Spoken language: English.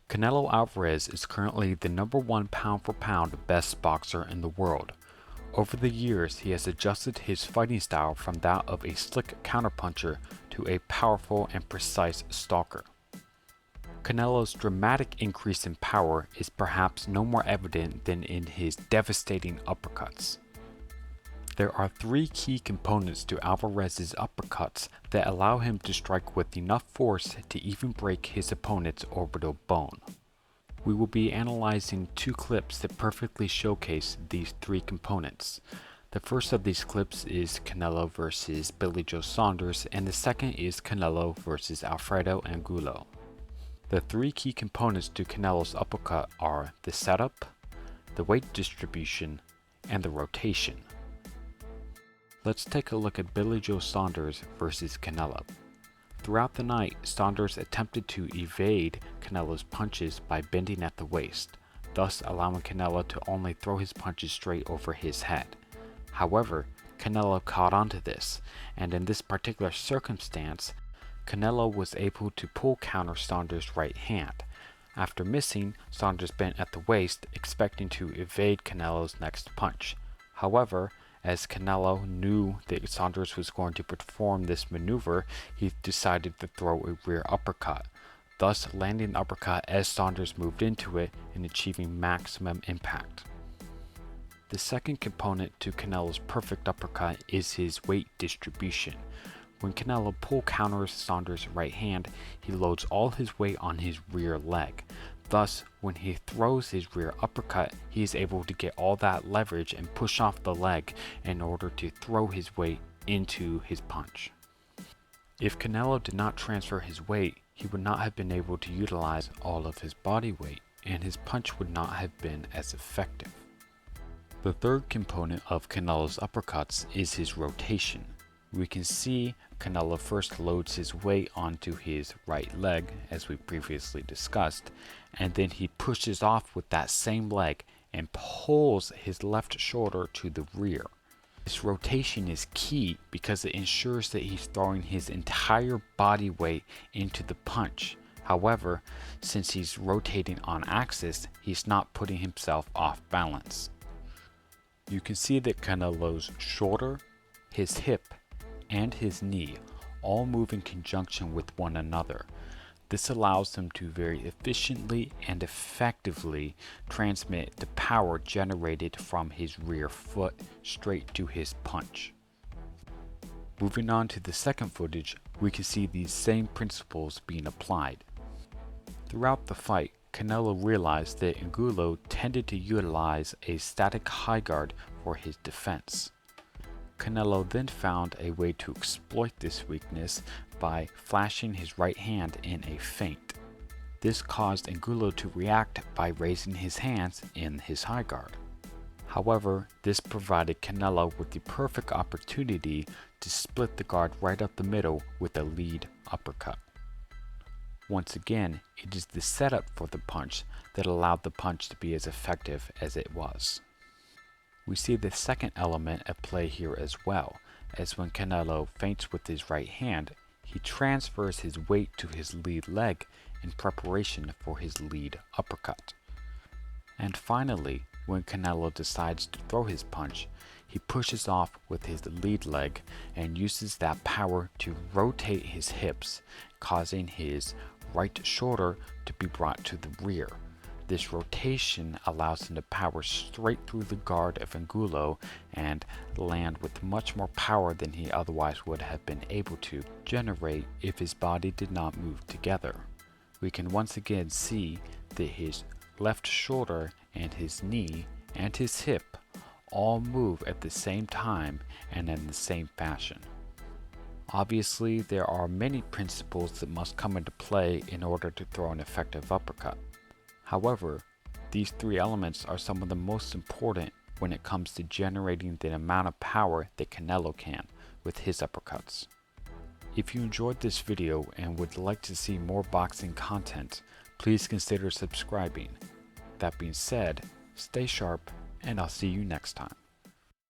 Canelo Alvarez is currently the #1 pound-for-pound best boxer in the world. Over the years, he has adjusted his fighting style from that of a slick counterpuncher to a powerful and precise stalker. Canelo's dramatic increase in power is perhaps no more evident than in his devastating uppercuts. There are three key components to Alvarez's uppercuts that allow him to strike with enough force to even break his opponent's orbital bone. We will be analyzing two clips that perfectly showcase these three components. The first of these clips is Canelo versus Billy Joe Saunders, and the second is Canelo versus Alfredo Angulo. The three key components to Canelo's uppercut are the setup, the weight distribution, and the rotation. Let's take a look at Billy Joe Saunders versus Canelo. Throughout the night, Saunders attempted to evade Canelo's punches by bending at the waist, thus allowing Canelo to only throw his punches straight over his head. However, Canelo caught on to this, and in this particular circumstance, Canelo was able to pull counter Saunders' right hand. After missing, Saunders bent at the waist, expecting to evade Canelo's next punch. However, as Canelo knew that Saunders was going to perform this maneuver, he decided to throw a rear uppercut, thus landing the uppercut as Saunders moved into it and achieving maximum impact. The second component to Canelo's perfect uppercut is his weight distribution. When Canelo pull counters Saunders' right hand, he loads all his weight on his rear leg. Thus, when he throws his rear uppercut, he is able to get all that leverage and push off the leg in order to throw his weight into his punch. If Canelo did not transfer his weight, he would not have been able to utilize all of his body weight, and his punch would not have been as effective. The third component of Canelo's uppercuts is his rotation. We can see Canelo first loads his weight onto his right leg, as we previously discussed, and then he pushes off with that same leg and pulls his left shoulder to the rear. This rotation is key because it ensures that he's throwing his entire body weight into the punch. However, since he's rotating on axis, he's not putting himself off balance. You can see that Canelo's shoulder, his hip, and his knee all move in conjunction with one another. This allows him to very efficiently and effectively transmit the power generated from his rear foot straight to his punch. Moving on to the second footage, we can see these same principles being applied. Throughout the fight, Canelo realized that Angulo tended to utilize a static high guard for his defense. Canelo then found a way to exploit this weakness by flashing his right hand in a feint. This caused Angulo to react by raising his hands in his high guard. However, this provided Canelo with the perfect opportunity to split the guard right up the middle with a lead uppercut. Once again, it is the setup for the punch that allowed the punch to be as effective as it was. We see the second element at play here as well, as when Canelo feints with his right hand, he transfers his weight to his lead leg in preparation for his lead uppercut. And finally, when Canelo decides to throw his punch, he pushes off with his lead leg and uses that power to rotate his hips, causing his right shoulder to be brought to the rear. This rotation allows him to power straight through the guard of Angulo and land with much more power than he otherwise would have been able to generate if his body did not move together. We can once again see that his left shoulder and his knee and his hip all move at the same time and in the same fashion. Obviously, there are many principles that must come into play in order to throw an effective uppercut. However, these three elements are some of the most important when it comes to generating the amount of power that Canelo can with his uppercuts. If you enjoyed this video and would like to see more boxing content, please consider subscribing. That being said, stay sharp, and I'll see you next time.